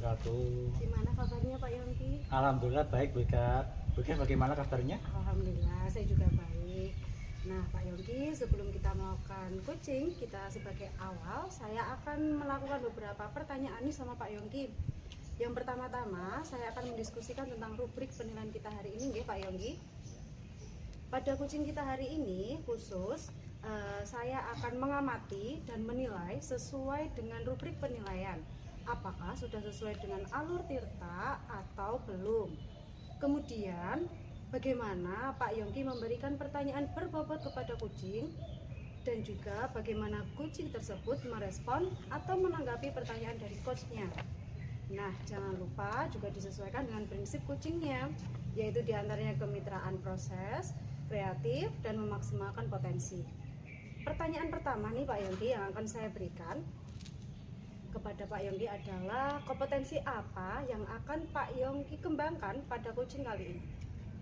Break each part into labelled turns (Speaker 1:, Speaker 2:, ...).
Speaker 1: wabarakatuh.
Speaker 2: Gimana kabarnya Pak Yongki?
Speaker 1: Alhamdulillah baik, Bu Ika. Bu Ika bagaimana kabarnya?
Speaker 2: Alhamdulillah saya juga baik. Nah Pak Yongki, sebelum kita melakukan coaching, kita sebagai awal saya akan melakukan beberapa pertanyaan nih sama Pak Yongki. Yang pertama-tama saya akan mendiskusikan tentang rubrik penilaian kita hari ini ya Pak Yongki. Pada coaching kita hari ini khusus saya akan mengamati dan menilai sesuai dengan rubrik penilaian. Apakah sudah sesuai dengan alur tirta atau belum. Kemudian bagaimana Pak Yongki memberikan pertanyaan berbobot kepada kucing, dan juga bagaimana kucing tersebut merespon atau menanggapi pertanyaan dari coachnya. Nah, jangan lupa juga disesuaikan dengan prinsip kucingnya, yaitu diantaranya kemitraan proses, kreatif, dan memaksimalkan potensi. Pertanyaan pertama nih Pak Yongki yang akan saya berikan kepada Pak Yongki adalah kompetensi apa yang akan Pak Yongki kembangkan pada coaching kali ini?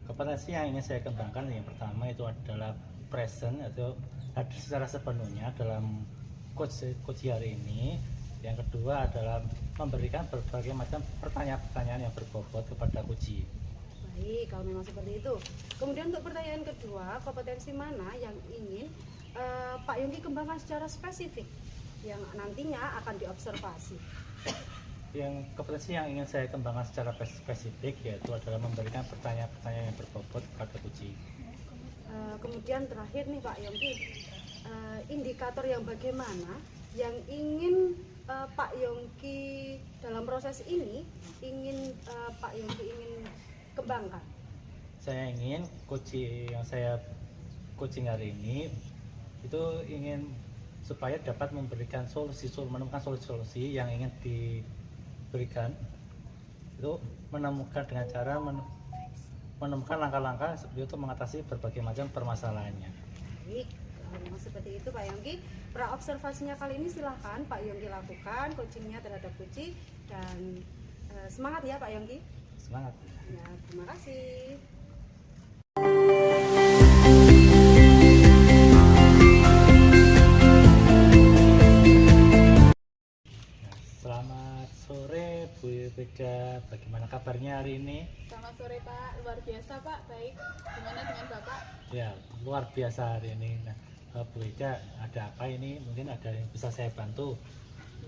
Speaker 1: Kompetensi yang ingin saya kembangkan yang pertama itu adalah present atau hadir secara sepenuhnya dalam coach hari ini. Yang kedua adalah memberikan berbagai macam pertanyaan-pertanyaan yang berbobot kepada kucing.
Speaker 2: Baik, kalau memang seperti itu. Kemudian untuk pertanyaan kedua, kompetensi mana yang ingin Pak Yongki kembangkan secara spesifik yang nantinya akan diobservasi?
Speaker 1: Yang kompetensi yang ingin saya kembangkan secara spesifik yaitu adalah memberikan pertanyaan-pertanyaan yang berbobot kepada kucing.
Speaker 2: Kemudian terakhir nih Pak Yongki, indikator yang bagaimana yang ingin Pak Yongki dalam proses ini Pak Yongki ingin kembangkan?
Speaker 1: Saya ingin coaching yang saya coaching hari ini itu ingin supaya dapat memberikan menemukan solusi yang ingin diberikan, itu menemukan dengan cara menemukan langkah-langkah seperti itu mengatasi berbagai macam permasalahannya.
Speaker 2: Baik, kalau memang seperti itu Pak Yongki, pra-observasinya kali ini silahkan Pak Yongki lakukan coachingnya terhadap kucing, dan semangat ya Pak Yongki.
Speaker 1: Semangat
Speaker 2: Ya, terima kasih.
Speaker 1: Selamat sore Bu Ika, bagaimana kabarnya hari ini?
Speaker 3: Selamat sore Pak, luar biasa Pak, baik. Gimana dengan Bapak?
Speaker 1: Ya, luar biasa hari ini. Nah, Bu Ika, ada apa ini? Mungkin ada yang bisa saya bantu?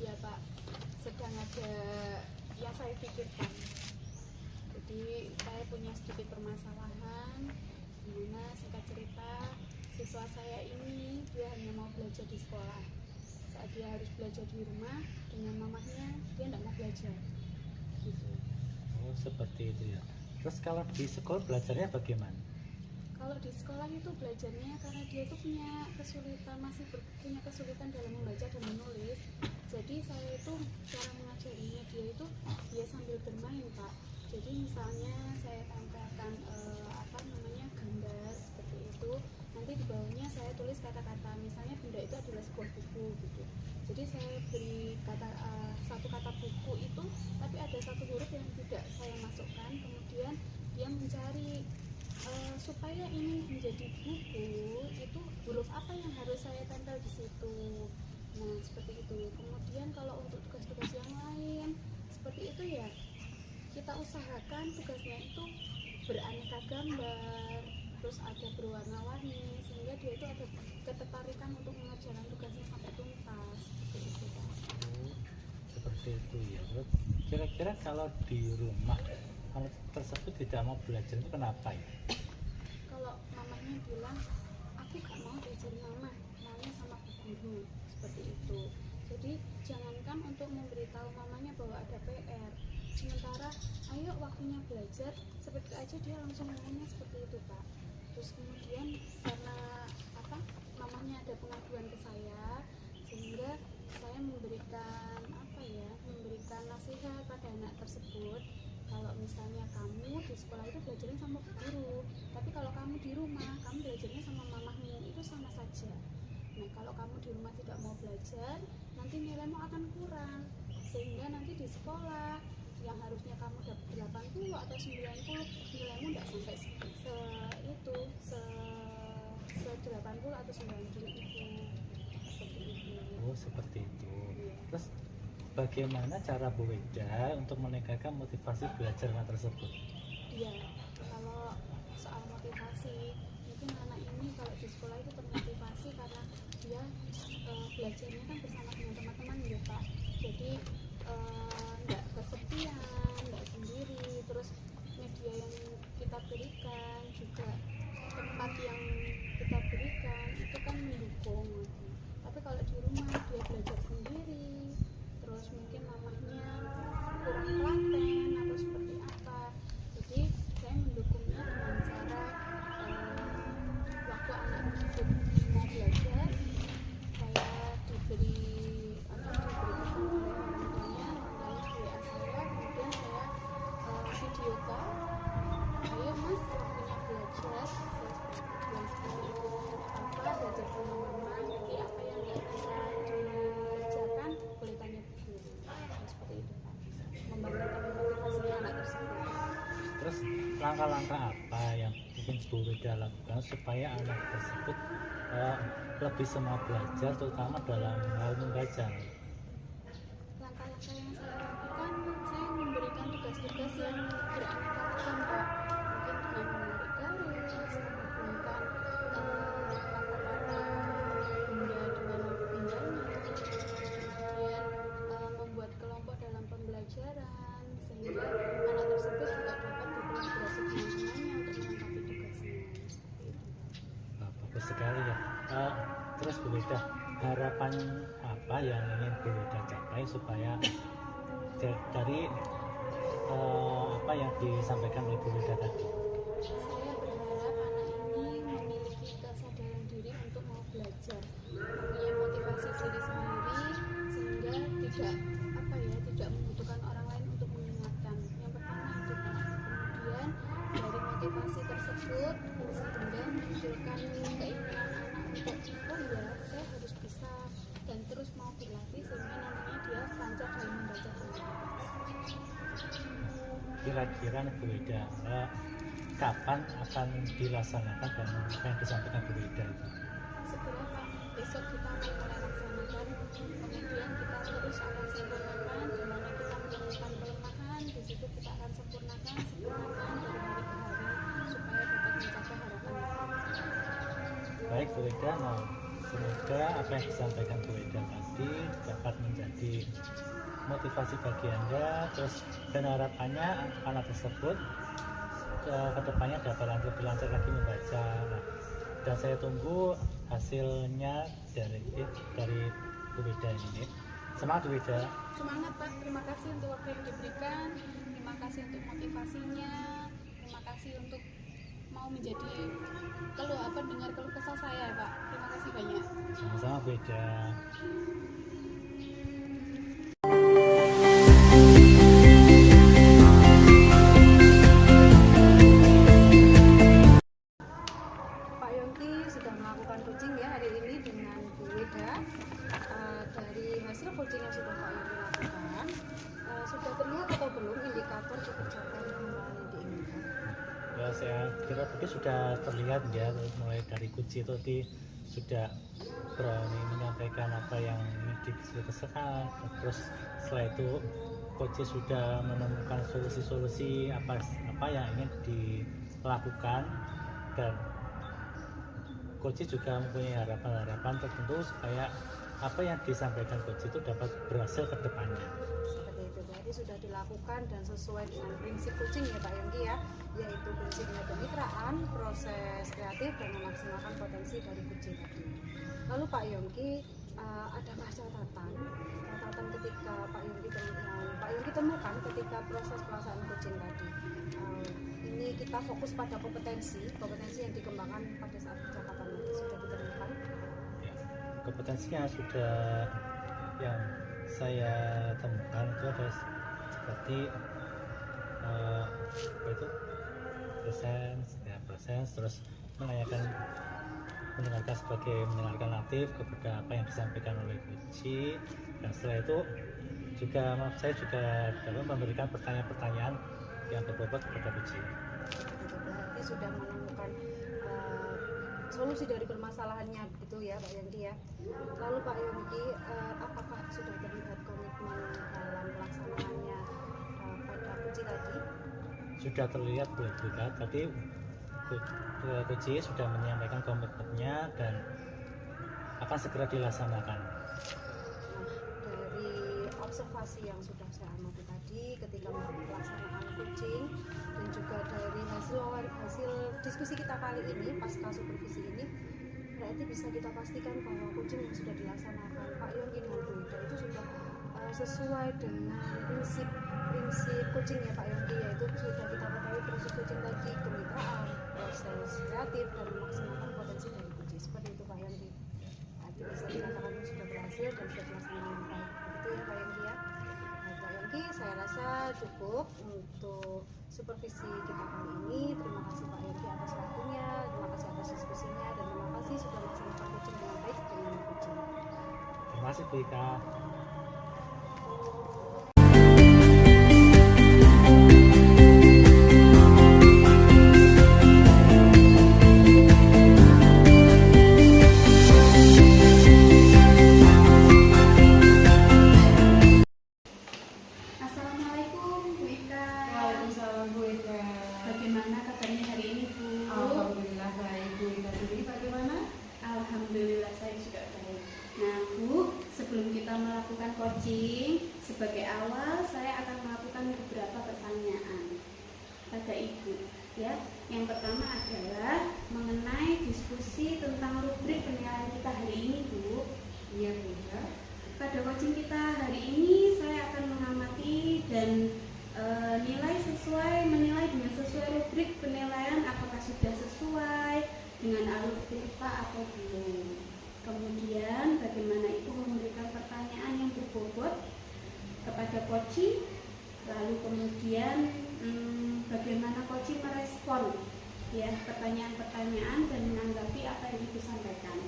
Speaker 3: Iya Pak, sedang ada yang saya pikirkan. Jadi saya punya sedikit permasalahan, dimana singkat cerita siswa saya ini dia hanya mau belajar di sekolah. Saat dia harus belajar di rumah dengan mamahnya, dia tidak mau belajar gitu.
Speaker 1: Oh, seperti itu ya. Terus kalau di sekolah belajarnya bagaimana?
Speaker 3: Kalau di sekolah itu belajarnya karena dia itu punya kesulitan dalam membaca dan menulis. Jadi saya itu cara mengajarinya dia sambil bermain Pak. Jadi misalnya saya tempelkan gambar seperti itu, nanti di bawahnya saya tulis kata-kata, misalnya benda itu adalah sebuah buku gitu. Jadi saya beri satu kata buku itu, tapi ada satu huruf yang tidak saya masukkan, kemudian dia mencari supaya ini menjadi buku itu huruf apa yang harus saya tempel di situ. Nah seperti itu. Kemudian kalau untuk tugas-tugas yang lain seperti itu ya, kita usahakan tugasnya itu beraneka gambar, terus ada berwarna-warni, sehingga dia itu ada ketertarikan untuk mengerjakan tugasnya sampai tuntas. Seperti itu Pak.
Speaker 1: Oh, seperti itu ya. Terus kira-kira kalau di rumah anak tersebut tidak mau belajar itu kenapa ya?
Speaker 3: Kalau mamanya bilang, aku gak mau diajarin mama, maunya sama bu guru, seperti itu. Jadi jangankan untuk memberitahu mamanya bahwa ada PR, sementara ayo waktunya belajar, seperti itu aja dia langsung ngomongnya seperti itu Pak. Terus kemudian karena mamanya ada pengaduan ke saya, sehingga saya memberikan nasihat pada anak tersebut. Kalau misalnya kamu di sekolah itu belajarnya sama bu guru, tapi kalau kamu di rumah kamu belajarnya sama mamahmu, itu sama saja. Nah kalau kamu di rumah tidak mau belajar, nanti nilaimu akan kurang, sehingga nanti di sekolah yang harusnya kamu dapat 80 atau 90, nilaimu tidak sampai se 80 atau 90 itu. Seperti itu.
Speaker 1: Oh seperti itu. Terus bagaimana cara Bu Weda untuk meningkatkan motivasi belajar tersebut?
Speaker 3: Iya, kalau soal motivasi, mungkin anak ini kalau di sekolah itu termotivasi karena dia belajarnya kan bersama dengan teman-teman ya Pak. Jadi nggak kesepian, nggak sendiri. Terus media yang kita berikan juga, tempat yang kita berikan itu kan mendukung. Tapi kalau di rumah dia belajar sendiri, terus mungkin mamahnya kurang telaten atau seperti apa. Jadi saya mendukungnya dengan cara waktu anak tersebut mau belajar, saya diberi pesan oleh orang tuanya melalui WA saya, kemudian saya video call, ayo mas waktunya belajar, saya bilang seperti itu, apa belajar sama mama, nanti apa yang nggak bisa dikerjakan boleh tanya ke guru, seperti itu Pak, membangkitkan motivasi anak tersebut.
Speaker 1: Terus langkah-langkah apa yang mungkin Bu Weda lakukan supaya anak tersebut lebih semangat belajar, terutama dalam hal membaca?
Speaker 3: Langkah-langkah yang saya lakukan, saya memberikan tugas-tugas yang beraneka ragam Pak, mungkin dengan menarik garis, menghubungkan kata-kata benda dengan bendanya, kemudian membuat kelompok dalam pembelajaran sehingga anak tersebut juga dapat berkolaborasi dengan temannya untuk melengkapi tugasnya, seperti itu.
Speaker 1: Bagus sekali ya. Terus Bu Weda, harapan apa yang ingin Bu Weda capai supaya dari apa yang disampaikan oleh Bu Weda tadi?
Speaker 3: Saya berharap anak ini memiliki kesadaran diri untuk mau belajar, mempunyai motivasi diri sendiri sehingga tidak membutuhkan orang lain untuk mengingatkan. Yang pertama itu Pak. Kemudian dari motivasi tersebut sehingga munculkan keinginan anak untuk saya harus bisa, dan terus mau berlatih sehingga nantinya dia lancar dalam membaca dan menulis.
Speaker 1: Kira-kira Bu Weda, kapan akan dilaksanakan dan apa yang disampaikan Bu Weda itu?
Speaker 3: Segera Pak, besok kita akan mulai laksanakan, kemudian kita terus akan sempurnakan, di mana kita menemukan kelemahan, di situ kita akan sempurnakan dari hari ke hari supaya dapat mencapai harapan kita.
Speaker 1: Baik Bu Weda, semoga apa yang disampaikan Bu Weda tadi dapat menjadi motivasi bagi Anda, terus dan harapannya anak tersebut kedepannya dapat lebih lancar lagi membaca. Dan saya tunggu hasilnya dari Bu Weda ini. Semangat Bu Weda.
Speaker 3: Semangat Pak, terima kasih untuk waktu yang diberikan, terima kasih untuk motivasinya, terima kasih untuk mau menjadi dengar keluh kesah saya Pak. Terima kasih banyak.
Speaker 1: Sama-sama Bu Weda.
Speaker 2: Pak Yongki sudah melakukan coaching ya hari ini dengan Bu Weda. Dari hasil coaching yang sudah Pak Yongki lakukan, sudah terlihat atau belum indikator pekerjaan yang diinginkan?
Speaker 1: Ya, saya kira tadi sudah terlihat ya, mulai dari kunci tadi sudah berani menyampaikan apa yang ingin dikesekan, terus setelah itu coach sudah menemukan solusi-solusi apa yang ingin dilakukan, dan coach juga mempunyai harapan-harapan tertentu supaya apa yang disampaikan coach itu dapat berhasil ke depannya.
Speaker 2: Seperti itu, berarti sudah dilakukan dan sesuai dengan prinsip coaching ya Pak Yongki ya, yaitu prinsipnya kemitraan, proses kreatif, dan memaksimalkan potensi dari coaching tadi. Lalu Pak Yongki, adakah catatan ketika Pak Yongki temukan ketika proses pelaksanaan coaching tadi? Ini kita fokus pada kompetensi yang dikembangkan pada saat percakapan nanti sudah ditemukan.
Speaker 1: Ya, kompetensinya sudah yang saya temukan itu ada seperti apa itu presence, terus mendengarkan sebagai mendengarkan aktif kepada apa yang disampaikan oleh coach, dan setelah itu saya juga dapat memberikan pertanyaan-pertanyaan yang berbobot kepada coach.
Speaker 2: Berarti sudah menemukan solusi dari permasalahannya begitu ya Pak Yongki ya. Lalu Pak Yongki, apakah sudah terlihat komitmen dalam pelaksanaannya pada kucing tadi?
Speaker 1: Sudah terlihat Bu Edwika, tadi Kuci sudah menyampaikan komitmennya dan akan segera dilaksanakan.
Speaker 2: Nah, dari observasi yang sudah saya amati tadi ketika melakukan pelaksanaan kucing dan juga dari hasil diskusi kita kali ini pasca supervisi ini, berarti bisa kita pastikan bahwa kucing yang sudah dilaksanakan Pak Yongki dan Bu Ida itu sudah sesuai dengan prinsip kucingnya Pak Yongki, yaitu sudah kita ketahui prinsip kucing tadi kemitraan, proses kreatif, dan memaksimalkan potensi dari kucing. Seperti itu Pak Yongki. Berarti bisa dikatakan sudah berhasil dan sudah dilaksanakan dengan baik. Begitu ya Pak Yongki ya. Nah, Pak Yongki, saya rasa cukup untuk supervisi kita kali ini. Terima kasih Pak Yongki atas waktunya, terima kasih atas diskusinya, dan terima kasih sudah melaksanakan kucing dengan baik dengan kucing.
Speaker 1: Terima kasih Bu Ika.
Speaker 3: Assalamualaikum Bu Ika.
Speaker 2: Waalaikumsalam Bu Ida.
Speaker 3: Bagaimana kabarnya hari ini Bu?
Speaker 2: Alhamdulillah baik. Bu Ida sendiri bagaimana?
Speaker 3: Alhamdulillah saya juga baik. Nah Bu, sebelum kita melakukan coaching, sebagai awal saya akan melakukan beberapa pertanyaan pada Ibu. Ya, yang pertama adalah mengenai diskusi tentang rubrik penilaian kita hari ini Bu.
Speaker 2: Iya Bu Ida.
Speaker 3: Pada coaching kita hari ini saya akan mengamati dan menilai dengan sesuai rubrik penilaian apakah sudah sesuai dengan alur cerita atau belum. Kemudian bagaimana Ibu memberikan pertanyaan yang berbobot kepada coaching, lalu kemudian bagaimana coaching merespon ya pertanyaan-pertanyaan dan menanggapi apa yang Ibu sampaikan.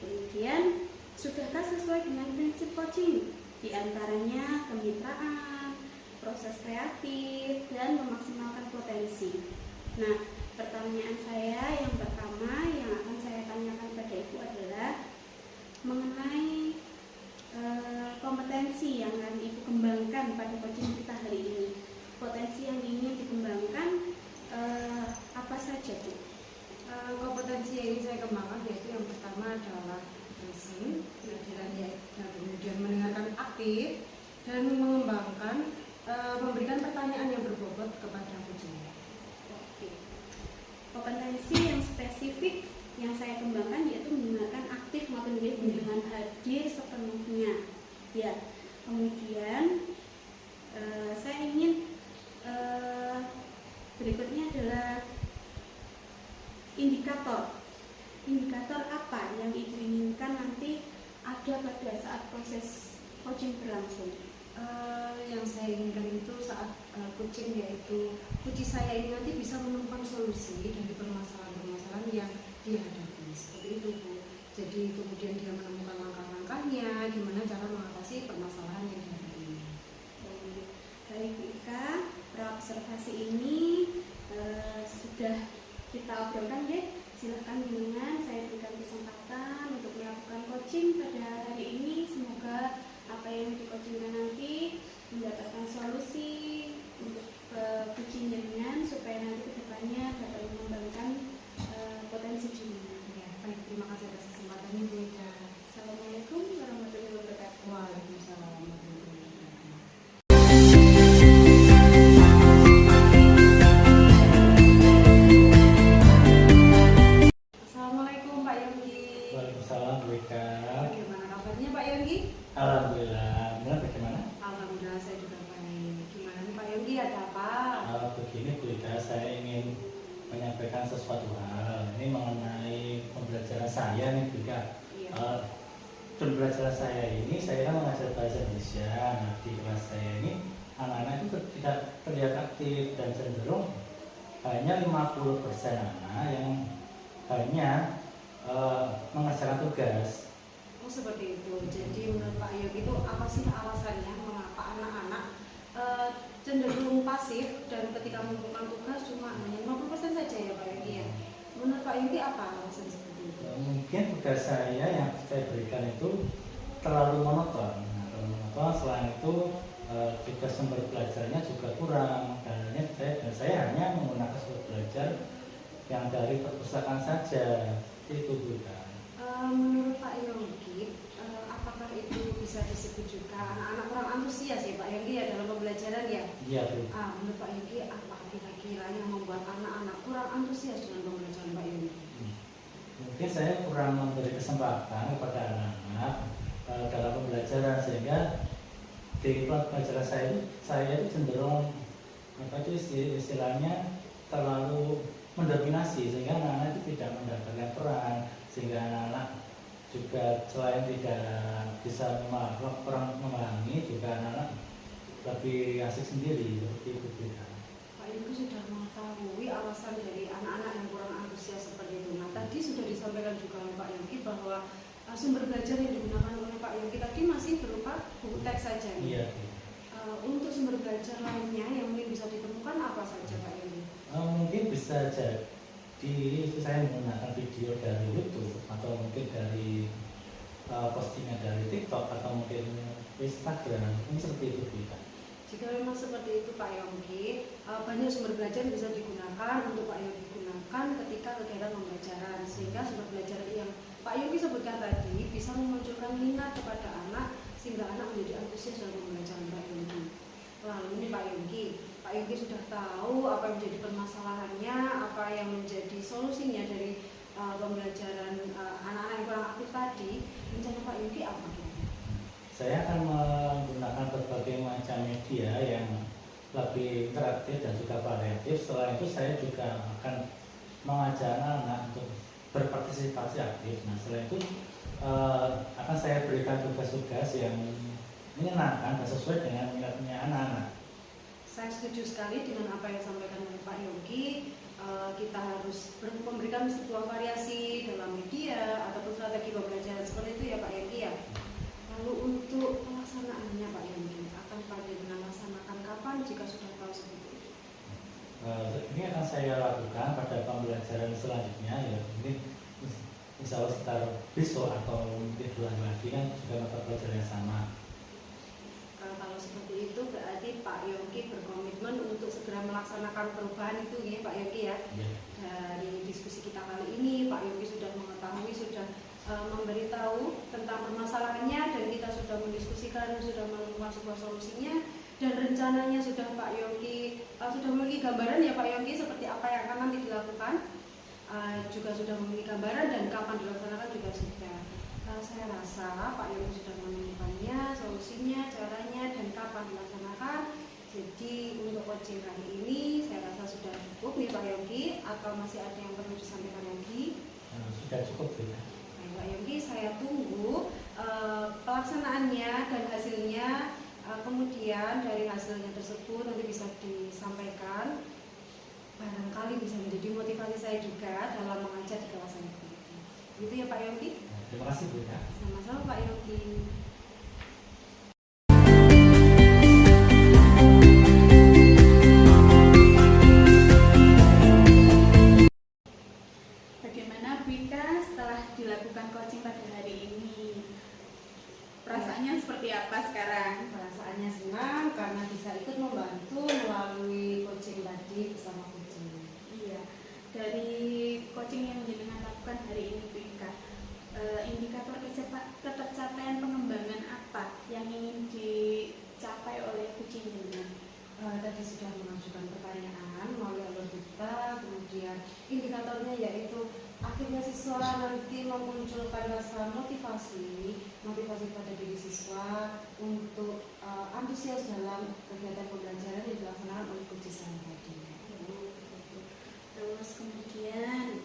Speaker 3: Kemudian sudahkah sesuai dengan prinsip coaching? Di antaranya kemitraan, proses kreatif, dan memaksimalkan potensi. Nah, pertanyaan saya yang pertama yang akan saya tanyakan pada Ibu adalah mengenai kompetensi yang akan Ibu kembangkan pada coaching kita hari ini. Potensi yang ingin dikembangkan apa saja Bu?
Speaker 2: Kompetensi yang ingin saya kembangkan yaitu yang pertama adalah listening, dan kemudian mendengarkan aktif dan mengembangkan memberikan pertanyaan yang berbobot kepada kucing.
Speaker 3: Oke. Kompetensi yang spesifik yang saya kembangkan yaitu mendengarkan aktif maupun dengan hadir sepenuhnya. Ya. Kemudian saya ingin berikutnya adalah indikator. Indikator apa yang Ibu inginkan nanti ada pada saat proses coaching berlangsung?
Speaker 2: Yang saya inginkan itu saat kucing, yaitu kucing saya ini nanti bisa menemukan solusi dari permasalahan-permasalahan yang dihadapi, seperti itu Bu. Jadi kemudian dia menemukan langkah-langkahnya, gimana cara mengatasi permasalahan yang dihadapi.
Speaker 3: Baik Bu Ika, observasi ini sudah kita obrolkan ya. Silahkan dengan saya berikan kesempatan untuk melakukan coaching pada hari ini. Semoga apa yang di-coachingkan nanti mendapatkan solusi untuk kucing jenengan supaya nanti kedepannya dapat mengembangkan potensi dirinya.
Speaker 2: Ya, baik, terima kasih atas kesempatannya Bu Ida.
Speaker 3: Assalamualaikum warahmatullahi wabarakatuh.
Speaker 2: Waalaikumsalam warahmatullahi wabarakatuh. Assalamualaikum Pak Yongki.
Speaker 1: Waalaikumsalam Bu Ika.
Speaker 2: Bagaimana kabarnya Pak Yongki?
Speaker 1: Alhamdulillah. Benar bagaimana?
Speaker 2: Alhamdulillah saya juga baik. Gimana nih Pak Yongki, ada apa?
Speaker 1: Begini Bu Ika, saya ingin menyampaikan sesuatu hal. Ini mengenai pembelajaran saya nih Bu Ika.
Speaker 2: Iya.
Speaker 1: Pembelajaran saya ini, saya kan mengajar bahasa Indonesia. Nah, di kelas saya ini anak-anak itu tidak terlihat aktif dan cenderung hanya 50% anak yang hanya mengerjakan tugas.
Speaker 2: Oh seperti itu. Jadi menurut Pak Yongki itu apa sih alasannya mengapa anak-anak cenderung pasif dan ketika melakukan tugas cuma hanya 50% saja ya Pak Yongki ya? Menurut Pak Yongki apa alasan seperti itu?
Speaker 1: Mungkin tugas saya yang saya berikan itu terlalu monoton. Nah, terlalu monoton selain itu juga sumber belajarnya juga kurang, karena saya hanya menggunakan sumber belajar yang dari perpustakaan saja, itu Bu kan.
Speaker 2: Menurut Pak Yongki, apakah itu bisa disebut juga anak-anak kurang antusias ya Pak Yongki ya dalam pembelajaran ya?
Speaker 1: Iya Bu.
Speaker 2: Menurut Pak Yongki, apa kira-kira yang membuat anak-anak kurang antusias dengan pembelajaran Pak Yongki?
Speaker 1: Mungkin saya kurang memberi kesempatan kepada anak-anak dalam pembelajaran, sehingga di pelajaran saya itu cenderung istilahnya terlalu mendominasi, sehingga anak-anak itu tidak mendapatkan peran, sehingga anak-anak juga selain tidak bisa kurang memahami, juga anak-anak lebih asik sendiri seperti itu.
Speaker 2: Pak Yongki sudah mengetahui alasan dari anak-anak yang kurang antusias seperti itu. Nah, tadi sudah disampaikan juga oleh Pak Yongki bahwa sumber belajar yang digunakan oleh Pak Yongki tadi masih berupa buku teks saja.
Speaker 1: Iya.
Speaker 2: Untuk sumber belajar lainnya yang mungkin bisa ditemukan apa saja Pak Yongki?
Speaker 1: Mungkin bisa jadi saya menggunakan video dari YouTube, atau mungkin dari postingan dari TikTok, atau mungkin Instagram, ini seperti itu kita.
Speaker 2: Jika memang seperti itu Pak Yongki, banyak sumber belajar yang bisa digunakan untuk Pak Yongki gunakan ketika kegiatan pembelajaran, sehingga sumber belajar yang Pak Yongki sebutkan tadi bisa memunculkan minat kepada anak, sehingga anak menjadi antusias dalam pembelajaran Pak Yongki. Lalu ini Pak Yongki sudah tahu apa yang menjadi permasalahannya, apa yang menjadi solusinya dari pembelajaran anak-anak yang kurang aktif tadi. Rencana Pak Yongki apa?
Speaker 1: Saya akan menggunakan berbagai macam media yang lebih interaktif dan juga variatif. Setelah itu saya juga akan mengajak anak-anak untuk berpartisipasi aktif. Nah, setelah itu akan saya berikan tugas-tugas yang menyenangkan dan sesuai dengan minatnya anak-anak.
Speaker 2: Saya setuju sekali dengan apa yang disampaikan oleh Pak Yongki. Kita harus memberikan sebuah variasi dalam media ataupun strategi pembelajaran seperti itu ya Pak Yongki ya. Lalu untuk pelaksanaannya Pak Yongki, akan pada dengan melaksanakan kapan jika sudah tahu seperti itu?
Speaker 1: Ini akan saya lakukan pada pembelajaran selanjutnya, ya mungkin insya Allah sekitar besok atau mungkin bulan lagi, kan juga mata pelajaran yang sama.
Speaker 2: Kalau seperti itu berarti Pak Yongki berkomitmen untuk segera melaksanakan perubahan itu ya Pak Yongki ya. Dari diskusi kita kali ini Pak Yongki sudah mengetahui, sudah memberitahu tentang permasalahannya, dan kita sudah mendiskusikan, sudah menemukan sebuah solusinya, dan rencananya sudah Pak Yongki sudah memiliki gambaran ya Pak Yongki seperti apa yang akan nanti dilakukan, juga sudah memiliki gambaran dan kapan dilaksanakan juga sudah. Saya rasa Pak Yongki sudah menemukannya, solusinya, caranya, dan kapan dilaksanakan. Jadi untuk coaching kali ini saya rasa sudah cukup nih Pak Yongki, atau masih ada yang perlu disampaikan lagi?
Speaker 1: Sudah cukup ya.
Speaker 2: Pak Yongki, saya tunggu pelaksanaannya dan hasilnya, kemudian dari hasilnya tersebut nanti bisa disampaikan, barangkali bisa menjadi motivasi saya juga dalam mengajar di kelas saya. Gitu ya Pak Yongki.
Speaker 1: Terima kasih Bu ya.
Speaker 2: Sama-sama Pak Yongki.
Speaker 3: Bagaimana Bika setelah dilakukan coaching pada hari ini? Perasaannya seperti apa sekarang?
Speaker 2: Perasaannya senang karena bisa ikut membantu melalui coaching tadi bersama coaching.
Speaker 3: Iya, dari coaching yang jenengan lakukan hari ini Bika, indikator ketercapaian pengembangan apa yang ingin dicapai oleh coaching jenengan?
Speaker 2: Tadi sudah mengajukan pertanyaan melalui alur kita, kemudian indikatornya yaitu akhirnya siswa nanti memunculkan rasa motivasi pada diri siswa untuk antusias dalam kegiatan pembelajaran yang dilaksanakan oleh coach saya tadi.
Speaker 3: Terus kemudian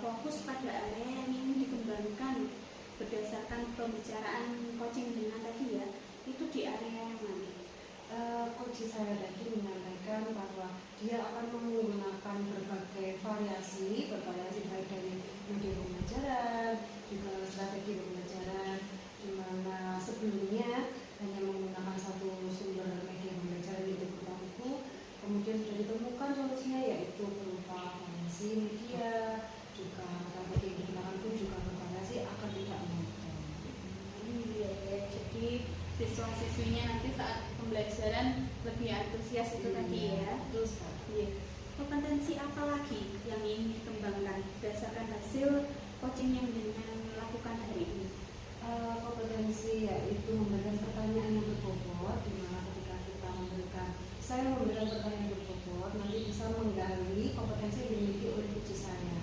Speaker 3: fokus pada area yang ingin dikembangkan berdasarkan pembicaraan coaching dengan tadi ya, itu di area yang mana?
Speaker 2: Coach saya tadi menyampaikan bahwa dia akan menggunakan berbagai variasi baik dari media pembelajaran, juga strategi pembelajaran, di mana sebelumnya hanya menggunakan satu sumber media pembelajaran yaitu berupa buku, kemudian sudah ditemukan solusinya yaitu berupa variasi media, juga strategi yang digunakan pun juga bervariasi agar tidak monoton.
Speaker 3: Iya, jadi siswa-siswinya nanti saat pembelajaran lebih antusias itu tadi ya.
Speaker 2: Terus
Speaker 3: Iya. Kompetensi apa lagi yang ingin dikembangkan berdasarkan hasil coaching yang dengan lakukan hari ini?
Speaker 2: kompetensi yaitu memberikan pertanyaan yang berbobot, di mana ketika kita saya memberikan pertanyaan yang berbobot, nanti bisa menggali kompetensi yang dimiliki oleh coach saya.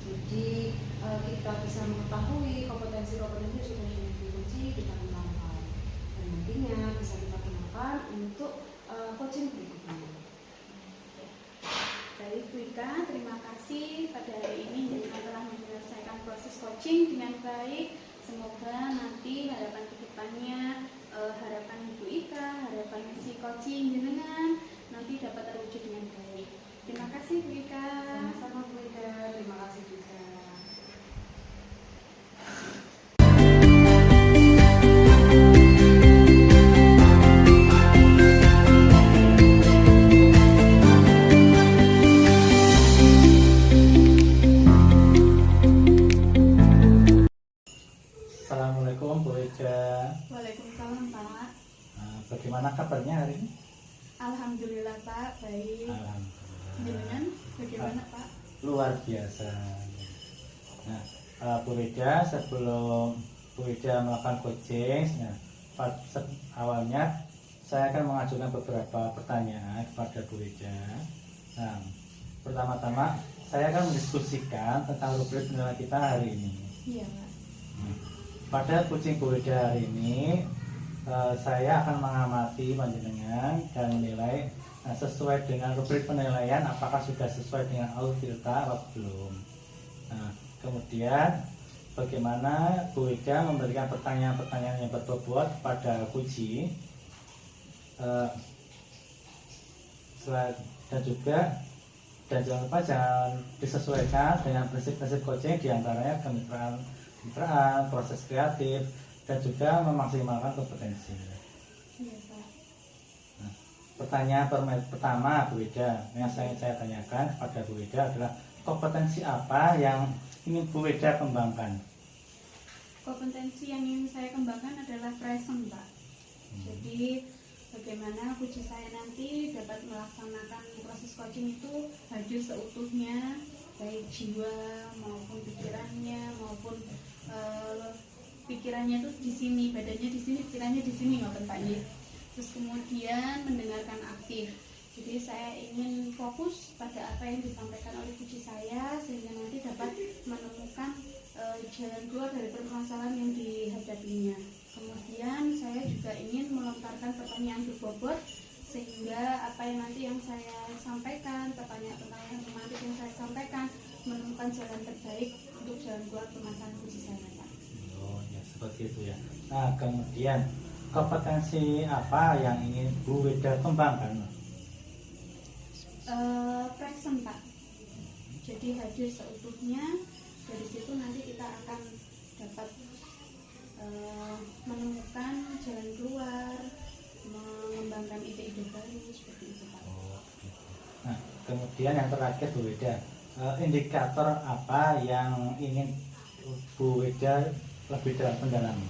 Speaker 2: Jadi kita bisa mengetahui kompetensi-kompetensi yang sudah dimiliki coach, kita kembangkan dan nantinya bisa kita gunakan untuk coaching berikutnya.
Speaker 3: Baik Bu Ika, terima kasih pada hari ini dengan telah menyelesaikan proses coaching dengan baik. Semoga nanti harapan kedepannya, harapan Ibu Ika, harapan si coaching jenengan nanti dapat terwujud dengan baik. Terima kasih Bu Ika.
Speaker 2: Sama-sama Bu Ida, terima kasih juga.
Speaker 1: Assalamualaikum Bu Ida.
Speaker 3: Waalaikumsalam Pak.
Speaker 1: Bagaimana kabarnya hari ini?
Speaker 3: Alhamdulillah Pak, baik.
Speaker 1: Alhamdulillah.
Speaker 3: Jenengan bagaimana Pak?
Speaker 1: Luar biasa. Nah, Bu Ida, sebelum Bu Ida melakukan coaching, awalnya saya akan mengajukan beberapa pertanyaan kepada Bu Ida. Nah, pertama-tama saya akan mendiskusikan tentang rubrik penilaian kita hari ini.
Speaker 3: Iya Pak.
Speaker 1: Pada coaching Bu Ida hari ini, saya akan mengamati panjenengan dan menilai sesuai dengan rubrik penilaian apakah sudah sesuai dengan Autirta atau belum. Nah, kemudian bagaimana Bu Ida memberikan pertanyaan-pertanyaan yang berbobot kepada Kuci, dan jangan lupa jangan disesuaikan dengan prinsip-prinsip coaching, diantaranya kemitraan, proses kreatif, dan juga memaksimalkan kompetensi.
Speaker 3: Iya Pak.
Speaker 1: Nah, pertanyaan pertama Bu Ida yang saya tanyakan kepada Bu Ida adalah kompetensi apa yang ingin Bu Ida kembangkan?
Speaker 3: Kompetensi yang ingin saya kembangkan adalah present Pak. Jadi bagaimana coach saya nanti dapat melaksanakan proses coaching itu hadir seutuhnya, baik jiwa maupun pikirannya maupun pikirannya itu di sini, badannya di sini, pikirannya di sini, ngoten Pak ya. Terus kemudian mendengarkan aktif. Jadi saya ingin fokus pada apa yang disampaikan oleh coach saya sehingga nanti dapat menemukan jalan keluar dari permasalahan yang dihadapinya. Kemudian saya juga ingin melontarkan pertanyaan berbobot sehingga apa yang nanti yang saya sampaikan, pertanyaan-pertanyaan romantis yang saya sampaikan menemukan jalan terbaik untuk jalan keluar permasalahan coach saya Pak.
Speaker 1: Oh ya, seperti itu ya. Nah, kemudian kompetensi apa yang ingin Bu Ida kembangkan?
Speaker 3: Present Pak. Jadi hadir seutuhnya. Dari situ nanti kita akan dapat menemukan jalan keluar, mengembangkan ide-ide baru seperti itu Pak.
Speaker 1: Oh, gitu. Nah, kemudian yang terakhir Bu Ida, indikator apa yang ingin Bu Ida lebih dalam pendalami?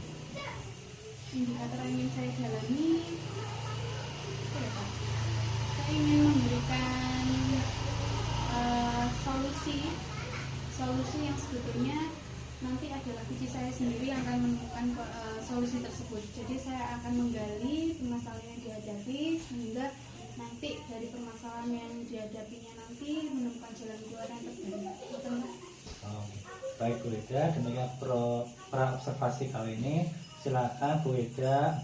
Speaker 3: Indikator yang ingin saya jalani apa ya Pak? Saya ingin memberikan solusi yang sebetulnya nanti adalah coach saya sendiri yang akan menemukan solusi tersebut. Jadi saya akan menggali permasalahan yang dihadapi sehingga nanti dari permasalahan yang dihadapinya nanti menemukan jalan keluar yang terbaik.
Speaker 1: Oh, baik Bu Ida, demikian observasi kali ini. Silakan Bu Ida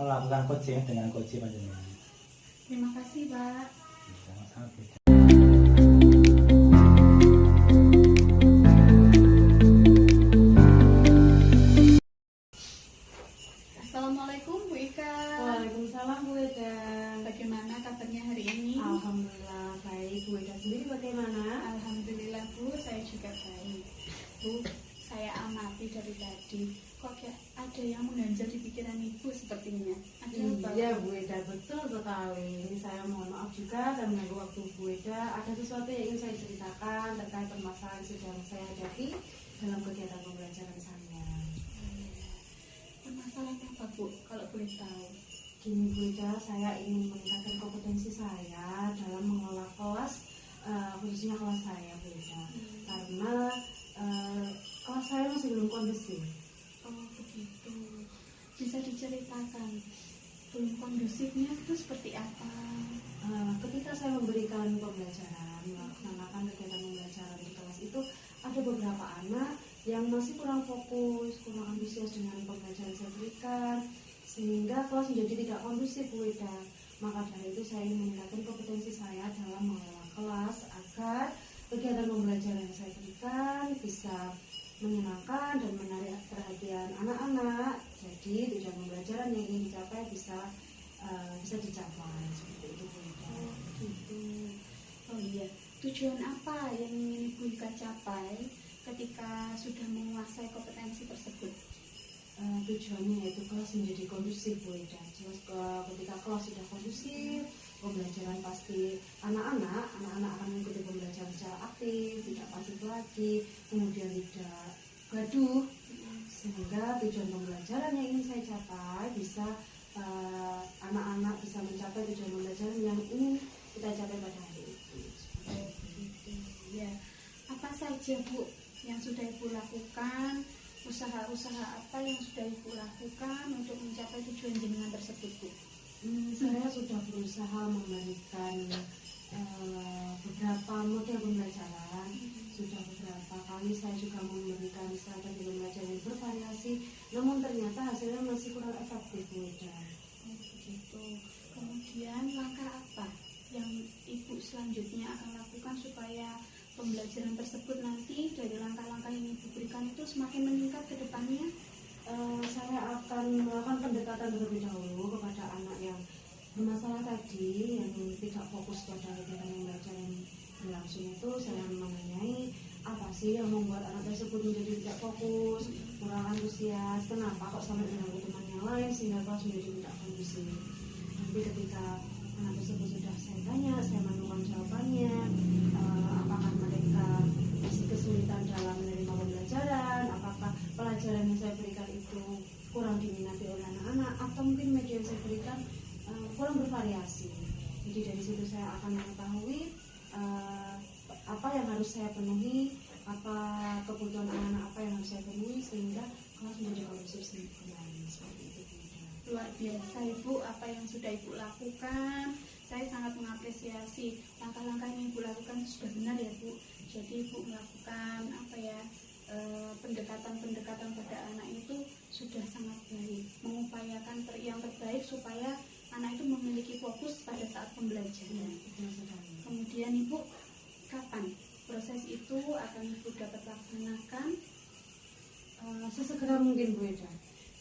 Speaker 1: melakukan coaching dengan coach panjenengan.
Speaker 3: Terima kasih Pak.
Speaker 1: Sama-sama Bu Ida.
Speaker 3: Assalamualaikum Bu Ika.
Speaker 2: Waalaikumsalam Bu Ida.
Speaker 3: Bagaimana kabarnya hari ini?
Speaker 2: Alhamdulillah baik. Bu Ida sendiri bagaimana?
Speaker 3: Alhamdulillah Bu, saya juga baik. Bu, saya amati dari tadi kok ada yang mengganjal di pikiran Ibu sepertinya. Ada apa?
Speaker 2: Iya Bu Ida, betul sekali. Ini saya mohon maaf juga dan mengganggu waktu Bu Ida. Ada sesuatu yang ingin saya ceritakan terkait permasalahan yang sedang saya hadapi dalam kegiatan pembelajaran saya.
Speaker 3: sasarannya apa Bu, kalau boleh tahu?
Speaker 2: Gini Bu Ida, saya ingin meningkatkan kompetensi saya dalam mengelola kelas, khususnya kelas saya Bu Ida. Karena kelas saya masih belum kondusif.
Speaker 3: Oh begitu, bisa diceritakan belum kondusifnya itu seperti apa?
Speaker 2: Ketika saya memberikan pembelajaran, melaksanakan kegiatan pembelajaran di kelas itu, ada beberapa anak yang masih kurang fokus, kurang antusias dengan pembelajaran saya berikan, sehingga kelas menjadi tidak kondusif Bu Ida. Maka dari itu saya ingin meningkatkan kompetensi saya dalam mengelola kelas agar kegiatan pembelajaran yang saya berikan bisa menyenangkan dan menarik perhatian anak-anak. Jadi tujuan pembelajaran yang ingin dicapai bisa dicapai seperti itu Bu Ida.
Speaker 3: Oh gitu. Oh iya, tujuan apa yang ingin Ibu Ika capai ketika sudah menguasai kompetensi tersebut?
Speaker 2: Tujuannya yaitu kelas menjadi kondusif Bu Ida. Jelas ketika kelas sudah kondusif, pembelajaran pasti anak-anak akan mengikuti pembelajaran secara aktif, tidak pasif lagi, kemudian tidak gaduh, sehingga tujuan pembelajaran yang ingin saya capai bisa anak-anak bisa mencapai tujuan pembelajaran yang ingin kita capai pada hari itu.
Speaker 3: Oh begitu. Ya, apa saja Bu yang sudah Ibu lakukan? Usaha-usaha apa yang sudah Ibu lakukan untuk mencapai tujuan jenengan tersebut Bu?
Speaker 2: Saya sudah berusaha memberikan beberapa model pembelajaran. Sudah beberapa kali saya juga memberikan strategi pembelajaran yang bervariasi, namun ternyata hasilnya masih kurang efektif Bu Ida.
Speaker 3: Oh begitu. Kemudian langkah apa yang Ibu selanjutnya akan lakukan supaya pembelajaran tersebut nanti dari langkah-langkah yang Ibu berikan itu semakin meningkat ke depannya?
Speaker 2: Saya akan melakukan pendekatan terlebih dahulu kepada anak yang bermasalah tadi, yang tidak fokus pada kegiatan pembelajaran berlangsung itu. Saya menanyai apa sih yang membuat anak tersebut menjadi tidak fokus, kurang antusias, kenapa kok sampai mengganggu teman yang lain sehingga kelas menjadi tidak kondusif. Nanti ketika anak tersebut sudah saya tanya, saya menemukan jawabannya, apakah mereka masih kesulitan dalam menerima pembelajaran, apakah pelajaran yang saya berikan itu kurang diminati oleh anak-anak, atau mungkin media yang saya berikan kurang bervariasi. Jadi dari situ saya akan mengetahui apa yang harus saya penuhi, apa kebutuhan anak-anak apa yang harus saya penuhi, sehingga kelas menjadi kondusif kembali. Seperti itu.
Speaker 3: Luar biasa Ibu, apa yang sudah Ibu lakukan. Saya sangat mengapresiasi langkah-langkah yang Ibu lakukan sudah benar ya Bu. Jadi Ibu melakukan pendekatan-pendekatan pada anak itu sudah sangat baik, mengupayakan yang terbaik supaya anak itu memiliki fokus pada saat pembelajaran. Kemudian Ibu, kapan proses itu akan Ibu dapat laksanakan?
Speaker 2: Sesegera mungkin Bu Ida,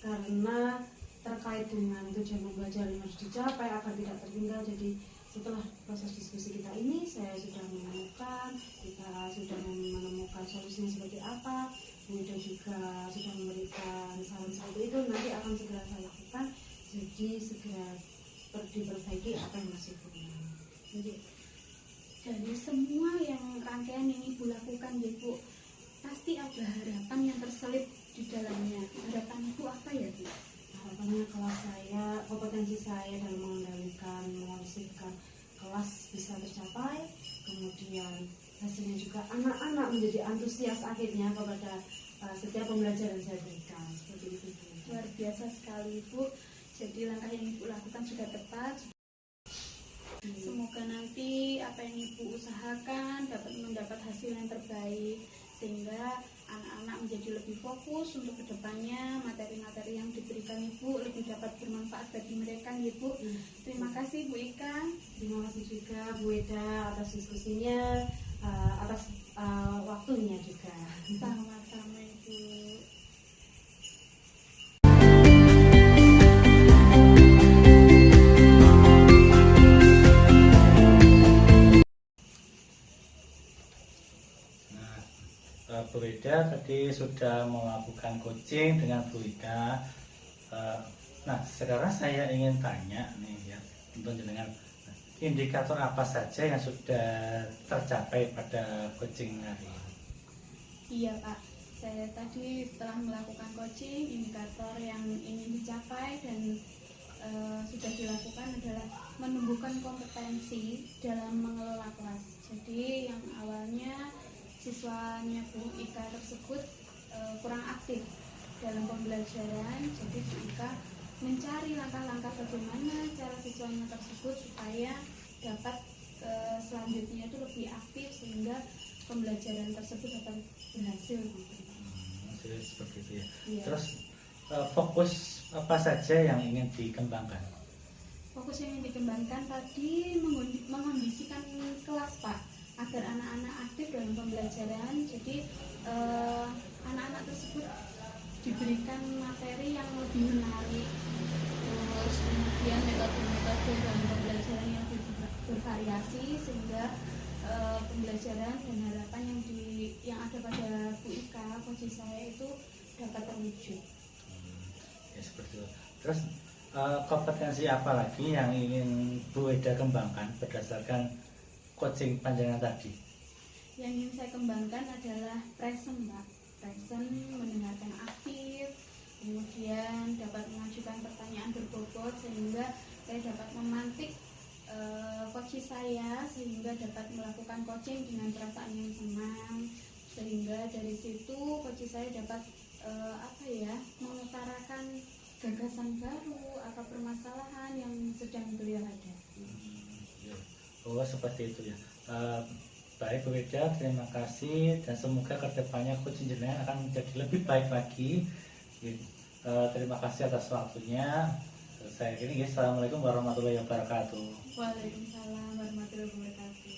Speaker 2: karena terkait dengan tujuan pembelajaran yang harus dicapai agar tidak tertinggal. Jadi setelah proses diskusi kita ini, saya sudah menemukan solusinya seperti apa. Bu Ida juga sudah memberikan saran seperti itu, nanti akan segera saya lakukan. Jadi segera diperbaiki apa yang masih kurang.
Speaker 3: Jadi dari semua yang rangkaian yang Ibu lakukan ya Bu, pasti ada harapan yang terselip di dalamnya. Harapan Ibu apa ya Bu?
Speaker 2: Harapannya kelas saya, kompetensi saya dalam mengendalikan, mengonsipkan kelas bisa tercapai, kemudian hasilnya juga anak-anak menjadi antusias akhirnya kepada setiap pembelajaran saya berikan. Seperti itu.
Speaker 3: Luar biasa sekali Ibu. Jadi langkah yang Ibu lakukan sudah tepat. Semoga nanti apa yang Ibu usahakan dapat mendapat hasil yang terbaik, sehingga anak-anak menjadi lebih fokus untuk kedepannya. Materi-materi yang diberikan Ibu lebih dapat bermanfaat bagi mereka Ibu. Terima kasih Bu Ika.
Speaker 2: Terima kasih juga Bu Ida atas diskusinya, atas waktunya juga.
Speaker 3: Sama-sama Ibu.
Speaker 1: Bu Ida tadi sudah melakukan coaching dengan Bu Ika. Nah, sekarang saya ingin tanya nih ya, untuk jenengan, indikator apa saja yang sudah tercapai pada coaching hari ini?
Speaker 3: Iya Pak, Saya tadi setelah melakukan coaching, indikator yang ingin dicapai dan sudah dilakukan adalah menumbuhkan kompetensi dalam mengelola kelas. Jadi yang awalnya siswanya Bu Ika tersebut kurang aktif dalam pembelajaran, jadi Bu Ika mencari langkah-langkah bagaimana cara siswanya tersebut supaya dapat selanjutnya itu lebih aktif sehingga pembelajaran tersebut dapat berhasil.
Speaker 1: Jadi seperti itu ya.
Speaker 3: Iya.
Speaker 1: Terus fokus apa saja yang ingin dikembangkan?
Speaker 3: Fokus yang ingin dikembangkan tadi mengondisikan kelas Pak, agar anak-anak aktif dalam pembelajaran. Jadi anak-anak tersebut diberikan materi yang lebih menarik, terus kemudian metode-metode dalam pembelajaran yang bervariasi sehingga pembelajaran dan harapan yang ada pada Bu Ika, coach saya itu dapat terwujud.
Speaker 1: Ya seperti itu. Terus kompetensi apa lagi yang ingin Bu Eda kembangkan berdasarkan coaching panjangan tadi?
Speaker 3: Yang ingin saya kembangkan adalah present Pak, present, mendengarkan aktif, kemudian dapat mengajukan pertanyaan berbobot sehingga saya dapat memantik coach saya sehingga dapat melakukan coaching dengan perasaan yang senang, sehingga dari situ coach saya dapat mengutarakan gagasan baru atau permasalahan yang sedang beliau hadapi.
Speaker 1: Oh seperti itu ya. Baik Bu Eda, terima kasih dan semoga kedepannya coaching jenengan akan menjadi lebih baik lagi. Terima kasih atas waktunya. Saya kini, assalamualaikum warahmatullahi wabarakatuh.
Speaker 3: Waalaikumsalam warahmatullahi wabarakatuh.